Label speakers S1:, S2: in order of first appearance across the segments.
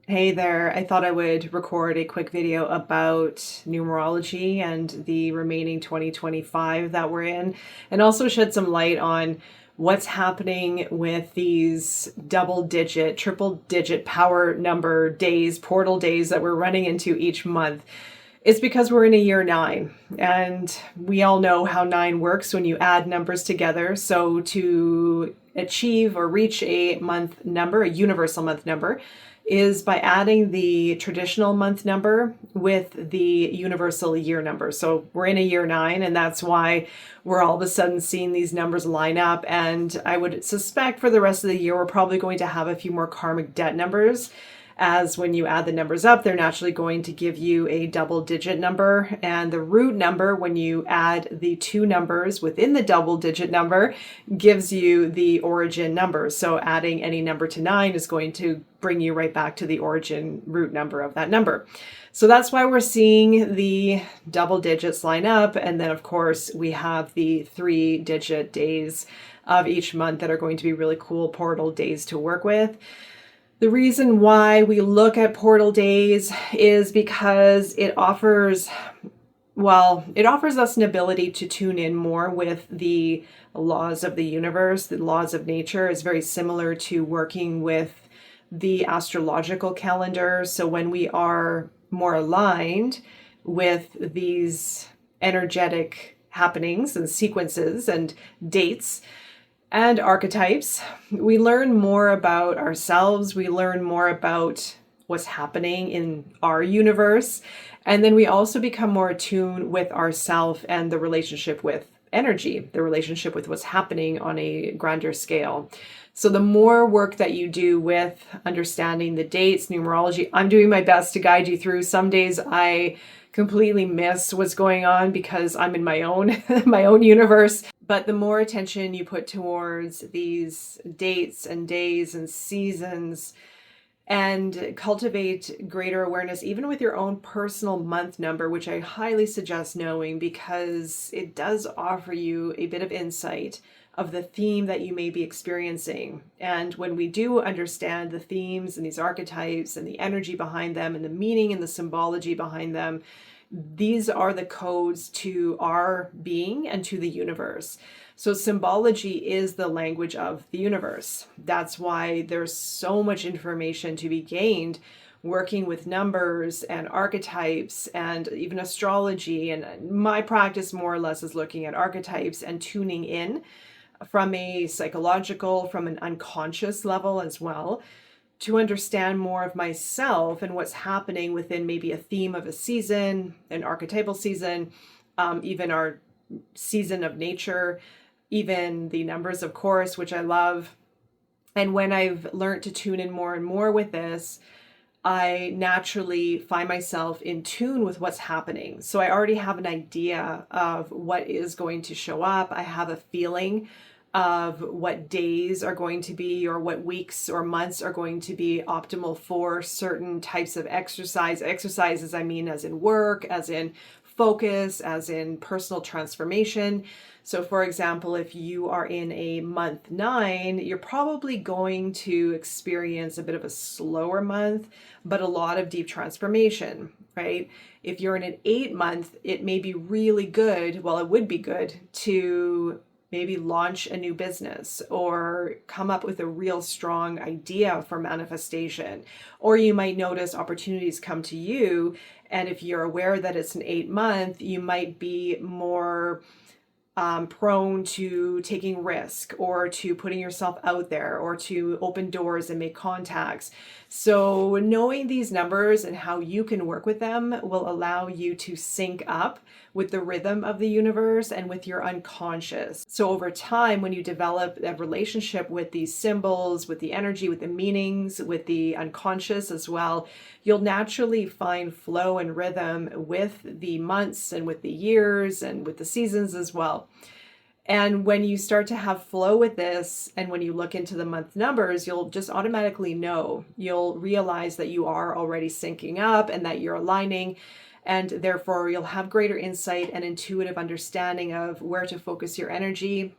S1: Hey there, I thought I would record a quick video about numerology and the remaining 2025 that we're in, and also shed some light on what's happening with these double digit, triple digit power number days, portal days that we're running into each month. It's because we're in a year nine, and we all know how nine works when you add numbers together. So, to achieve or reach a month number, a universal month number, is by adding the traditional month number with the universal year number. So we're in a year nine, and that's why we're all of a sudden seeing these numbers line up. And I would suspect for the rest of the year, we're probably going to have a few more karmic debt numbers, as when you add the numbers up, they're naturally going to give you a double digit number. And the root number, when you add the two numbers within the double digit number, gives you the origin number. So adding any number to nine is going to bring you right back to the origin root number of that number. So that's why we're seeing the double digits line up. And then, of course, we have the 3-digit days of each month that are going to be really cool portal days to work with. The reason why we look at portal days is because it offers us an ability to tune in more with the laws of the universe. The laws of nature is very similar to working with the astrological calendar. So when we are more aligned with these energetic happenings and sequences and dates and archetypes, we learn more about ourselves, we learn more about what's happening in our universe, and then we also become more attuned with ourself and the relationship with energy, the relationship with what's happening on a grander scale. So the more work that you do with understanding the dates, numerology, I'm doing my best to guide you through. Some days I completely miss what's going on because I'm in my own my own universe. But the more attention you put towards these dates and days and seasons, and cultivate greater awareness, even with your own personal month number, which I highly suggest knowing, because it does offer you a bit of insight of the theme that you may be experiencing. And when we do understand the themes and these archetypes and the energy behind them and the meaning and the symbology behind them, these are the codes to our being and to the universe. So symbology is the language of the universe. That's why there's so much information to be gained working with numbers and archetypes and even astrology. And my practice more or less is looking at archetypes and tuning in from a psychological, from an unconscious level as well, to understand more of myself and what's happening within maybe a theme of a season, an archetypal season, even our season of nature, even the numbers, of course, which I love. And when I've learned to tune in more and more with this, I naturally find myself in tune with what's happening. So I already have an idea of what is going to show up. I have a feeling of what days are going to be, or what weeks or months are going to be optimal for certain types of exercises. I mean, as in work, as in focus, as in personal transformation. So for example, if you are in a month 9, you're probably going to experience a bit of a slower month, but a lot of deep transformation, right? If you're in an 8-month, it may be really good. Well, it would be good to maybe launch a new business or come up with a real strong idea for manifestation. Or you might notice opportunities come to you. And if you're aware that it's an 8-month, you might be more prone to taking risk, or to putting yourself out there, or to open doors and make contacts. So knowing these numbers and how you can work with them will allow you to sync up with the rhythm of the universe and with your unconscious. So over time, when you develop a relationship with these symbols, with the energy, with the meanings, with the unconscious as well, you'll naturally find flow and rhythm with the months and with the years and with the seasons as well. And when you start to have flow with this, and when you look into the month numbers, you'll just automatically know. You'll realize that you are already syncing up and that you're aligning. And therefore, you'll have greater insight and intuitive understanding of where to focus your energy,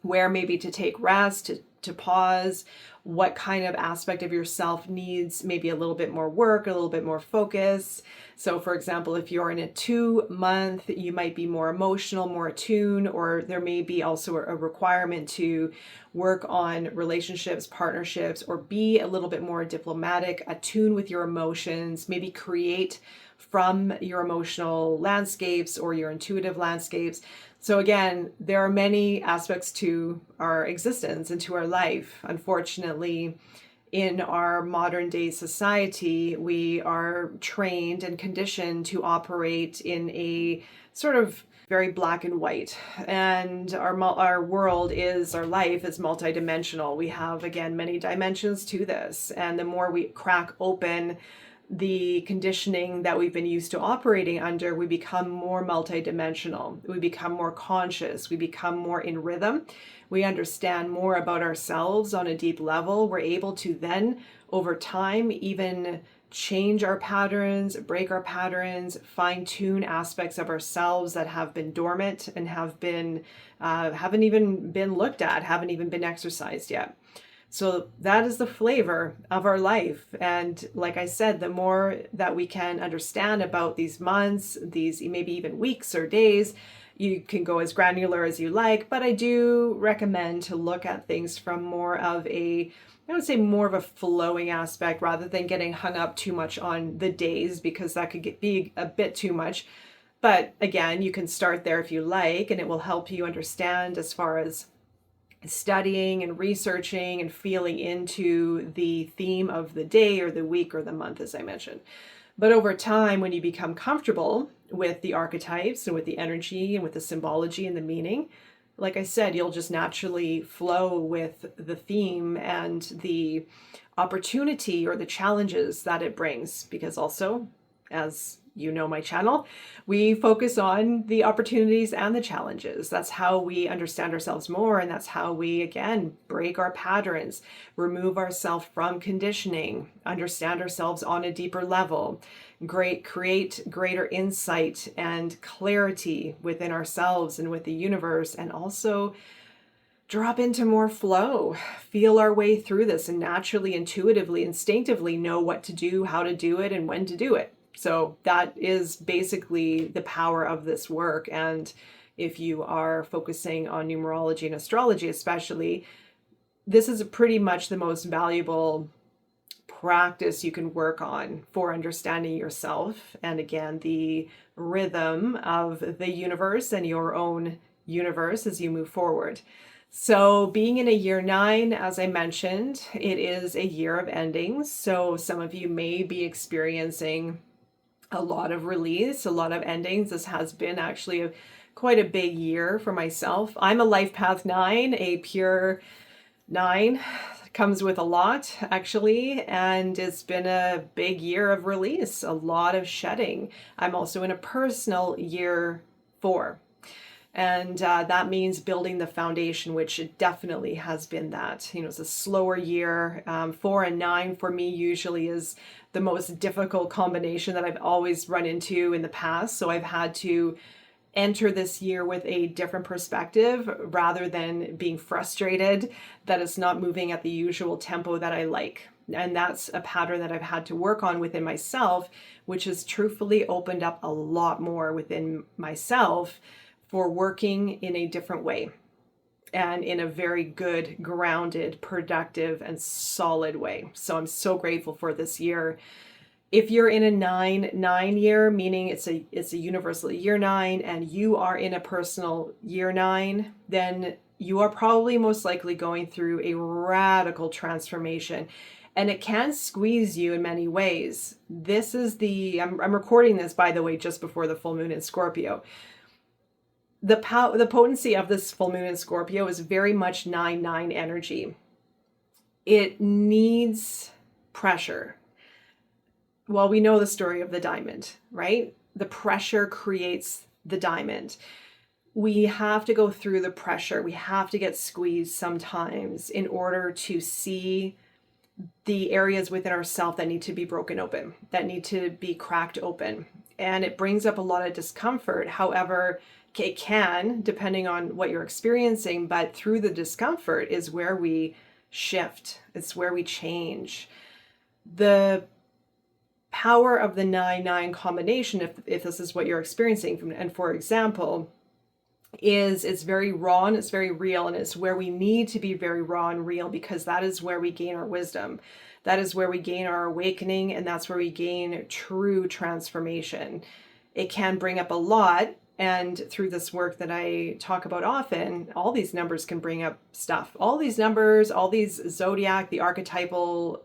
S1: where maybe to take rest, to to pause, what kind of aspect of yourself needs maybe a little bit more work, a little bit more focus. So for example, if you're in a 2 month, you might be more emotional, more attuned, or there may be also a requirement to work on relationships, partnerships, or be a little bit more diplomatic, attune with your emotions, maybe create from your emotional landscapes or your intuitive landscapes. So again, there are many aspects to our existence and to our life. Unfortunately, in our modern day society, we are trained and conditioned to operate in a sort of very black and white. And our world is, our life is multidimensional. We have, again, many dimensions to this. And the more we crack open the conditioning that we've been used to operating under, we become more multidimensional. We become more conscious. We become more in rhythm. We understand more about ourselves on a deep level. We're able to then, over time, even change our patterns, break our patterns, fine-tune aspects of ourselves that have been dormant and have been haven't even been looked at, haven't even been exercised yet. So that is the flavor of our life. And like I said, the more that we can understand about these months, these maybe even weeks or days, you can go as granular as you like, but I do recommend to look at things from more of I would say more of a flowing aspect rather than getting hung up too much on the days, because that could be a bit too much. But again, you can start there if you like, and it will help you understand as far as studying and researching and feeling into the theme of the day or the week or the month, as I mentioned. But over time, when you become comfortable with the archetypes and with the energy and with the symbology and the meaning, like I said, you'll just naturally flow with the theme and the opportunity or the challenges that it brings. Because also, as you know my channel, we focus on the opportunities and the challenges. That's how we understand ourselves more, and that's how we, again, break our patterns, remove ourselves from conditioning, understand ourselves on a deeper level, create greater insight and clarity within ourselves and with the universe, and also drop into more flow, feel our way through this, and naturally, intuitively, instinctively know what to do, how to do it, and when to do it. So that is basically the power of this work. And if you are focusing on numerology and astrology especially, this is pretty much the most valuable practice you can work on for understanding yourself. And again, the rhythm of the universe and your own universe as you move forward. So being in a year 9, as I mentioned, it is a year of endings. So some of you may be experiencing a lot of release, a lot of endings. This has been actually quite a big year for myself. I'm a life path 9, a pure 9. Comes with a lot, actually, and it's been a big year of release, a lot of shedding. I'm also in a personal year 4. And that means building the foundation, which it definitely has been that. It's a slower year. 4 and 9 for me usually is the most difficult combination that I've always run into in the past. So I've had to enter this year with a different perspective rather than being frustrated that it's not moving at the usual tempo that I like. And that's a pattern that I've had to work on within myself, which has truthfully opened up a lot more within myself for working in a different way and in a very good, grounded, productive, and solid way. So I'm so grateful for this year. If you're in a 9 year, meaning it's a universal year 9, and you are in a personal year 9, then you are probably most likely going through a radical transformation. And it can squeeze you in many ways. This is I'm recording this, by the way, just before the full moon in Scorpio. The potency of this full moon in Scorpio is very much 9/9 energy. It needs pressure. Well, we know the story of the diamond, right? The pressure creates the diamond. We have to go through the pressure. We have to get squeezed sometimes in order to see the areas within ourselves that need to be broken open, that need to be cracked open. And it brings up a lot of discomfort. However, it can, depending on what you're experiencing, but through the discomfort is where we shift. It's where we change. The power of the 9-9 combination, if this is what you're experiencing, and for example, is it's very raw and it's very real, and it's where we need to be very raw and real, because that is where we gain our wisdom. That is where we gain our awakening, and that's where we gain true transformation. It can bring up a lot, and through this work that I talk about often, all these numbers can bring up stuff. All these numbers, all these zodiac, the archetypal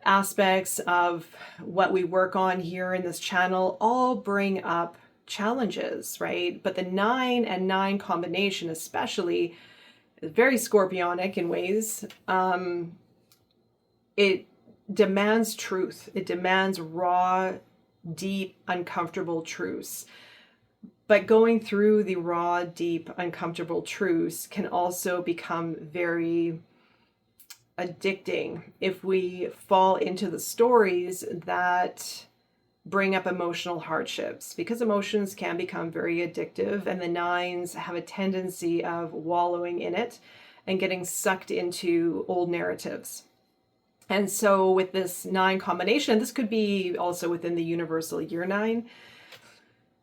S1: aspects of what we work on here in this channel all bring up challenges, right? But the 9 and 9 combination especially is very scorpionic in ways. It demands truth. It demands raw, deep, uncomfortable truths. But going through the raw, deep, uncomfortable truths can also become very addicting if we fall into the stories that bring up emotional hardships, because emotions can become very addictive, and the 9s have a tendency of wallowing in it and getting sucked into old narratives. And so with this 9 combination, this could be also within the universal year 9,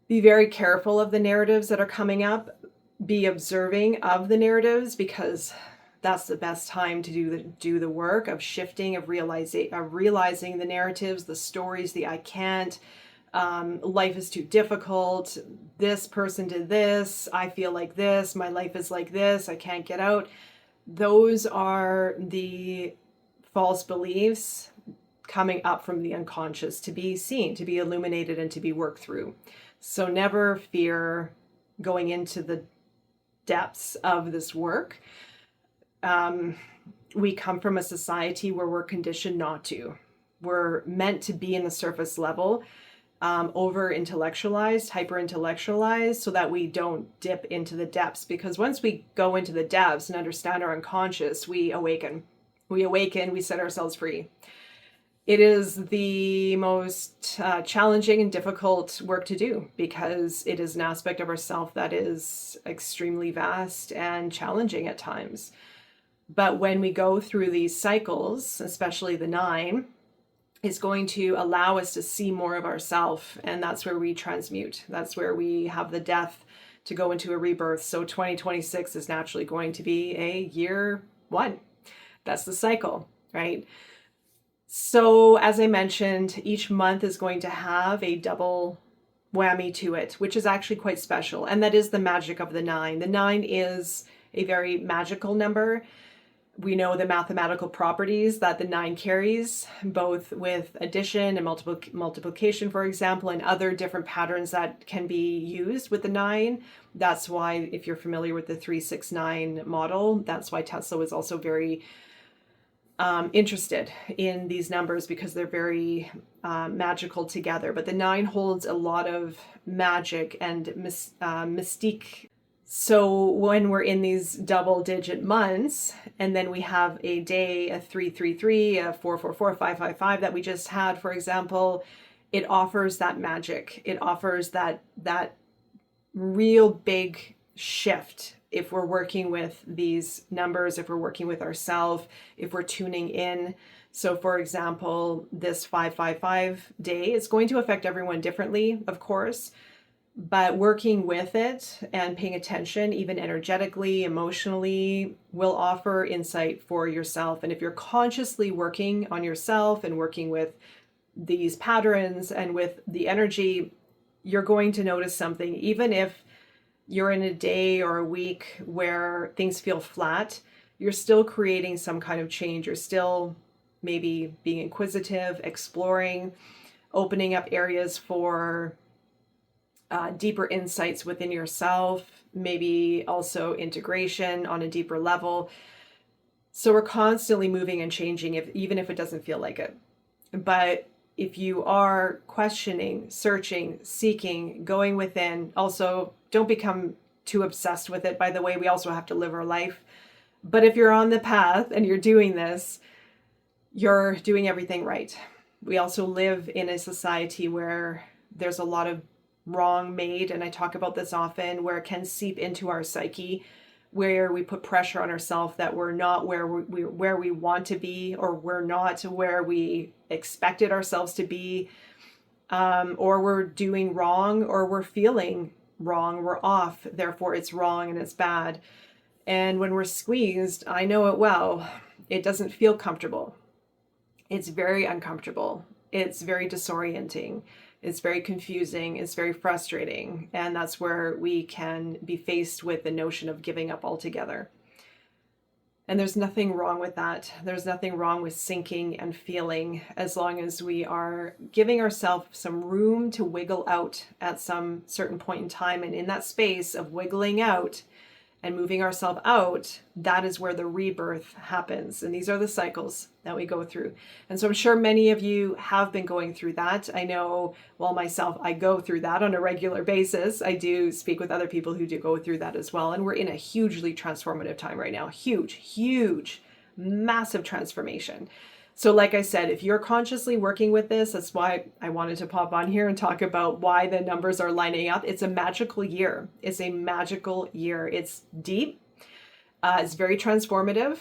S1: be very careful of the narratives that are coming up. Be observing of the narratives, because that's the best time to do the work of shifting, of realizing the narratives, the stories, the I can't, life is too difficult, this person did this, I feel like this, my life is like this, I can't get out. Those are the false beliefs coming up from the unconscious to be seen, to be illuminated, and to be worked through. So never fear going into the depths of this work. We come from a society where we're conditioned not to. We're meant to be in the surface level, over intellectualized, hyper intellectualized, so that we don't dip into the depths. Because once we go into the depths and understand our unconscious, we awaken. We set ourselves free. It is the most challenging and difficult work to do, because it is an aspect of ourself that is extremely vast and challenging at times. But when we go through these cycles, especially the 9, it's going to allow us to see more of ourself, and that's where we transmute. That's where we have the death to go into a rebirth. So 2026 is naturally going to be a year 1. That's the cycle, right? So as I mentioned, each month is going to have a double whammy to it, which is actually quite special. And that is the magic of the 9. The 9 is a very magical number. We know the mathematical properties that the 9 carries, both with addition and multiplication, for example, and other different patterns that can be used with the 9. That's why, if you're familiar with the 369 model, that's why Tesla was also very interested in these numbers, because they're very magical together. But the 9 holds a lot of magic and mystique. So when we're in these double digit months, and then we have a day, a 333, a 444, 555 that we just had, for example, it offers that magic. It offers that real big shift. If we're working with these numbers, if we're working with ourselves, if we're tuning in. So for example, this 555 day is going to affect everyone differently, of course, but working with it and paying attention, even energetically, emotionally, will offer insight for yourself. And if you're consciously working on yourself and working with these patterns and with the energy, you're going to notice something. Even if you're in a day or a week where things feel flat, you're still creating some kind of change. You're still maybe being inquisitive, exploring, opening up areas for deeper insights within yourself, maybe also integration on a deeper level. So we're constantly moving and changing, even if it doesn't feel like it. But if you are questioning, searching, seeking, going within, also don't become too obsessed with it. By the way, we also have to live our life. But if you're on the path and you're doing this, you're doing everything right. We also live in a society where there's a lot of wrong made, and I talk about this often, where it can seep into our psyche, where we put pressure on ourselves that we're not where we want to be, or we're not where we expected ourselves to be, or we're doing wrong, or we're feeling wrong, we're off, therefore it's wrong and it's bad. And when we're squeezed, I know it well, it doesn't feel comfortable. It's very uncomfortable. It's very disorienting. It's very confusing. It's very frustrating. And that's where we can be faced with the notion of giving up altogether. And there's nothing wrong with that. There's nothing wrong with sinking and feeling, as long as we are giving ourselves some room to wiggle out at some certain point in time. And in that space of wiggling out and moving ourselves out, that is where the rebirth happens. And these are the cycles that we go through. And so I'm sure many of you have been going through that. I know, well, myself, I go through that on a regular basis. I do speak with other people who do go through that as well. And we're in a hugely transformative time right now. Huge, massive transformation. So like I said, if you're consciously working with this, that's why I wanted to pop on here and talk about why the numbers are lining up. It's a magical year. It's a magical year. It's deep. It's very transformative.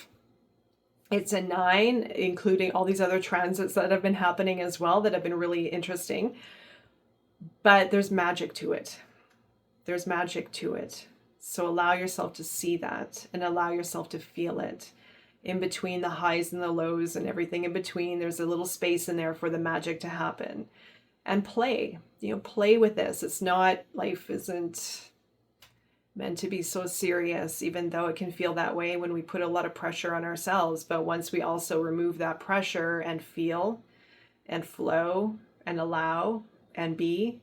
S1: It's a 9, including all these other transits that have been happening as well that have been really interesting. But there's magic to it. There's magic to it. So allow yourself to see that and allow yourself to feel it. In between the highs and the lows and everything in between, there's a little space in there for the magic to happen. And play, play with this. It's not, life isn't meant to be so serious, even though it can feel that way when we put a lot of pressure on ourselves. But once we also remove that pressure and feel and flow and allow and be,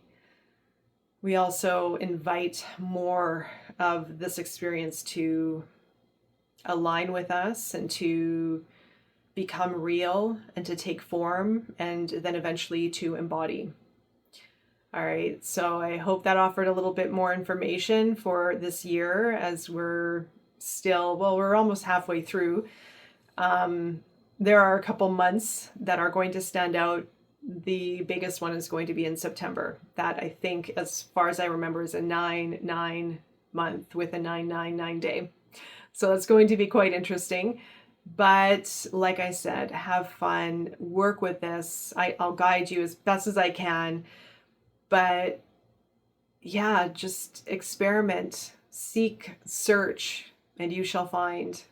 S1: we also invite more of this experience to align with us and to become real and to take form and then eventually to embody. All right, so I hope that offered a little bit more information for this year, as we're still, well, we're almost halfway through. There are a couple months that are going to stand out. The biggest one is going to be in September. That, I think, as far as I remember, is a 9/9 month with a 9/9/9 day. So that's going to be quite interesting. But like I said, have fun, work with this. I'll guide you as best as I can. But yeah, just experiment, seek, search, and you shall find.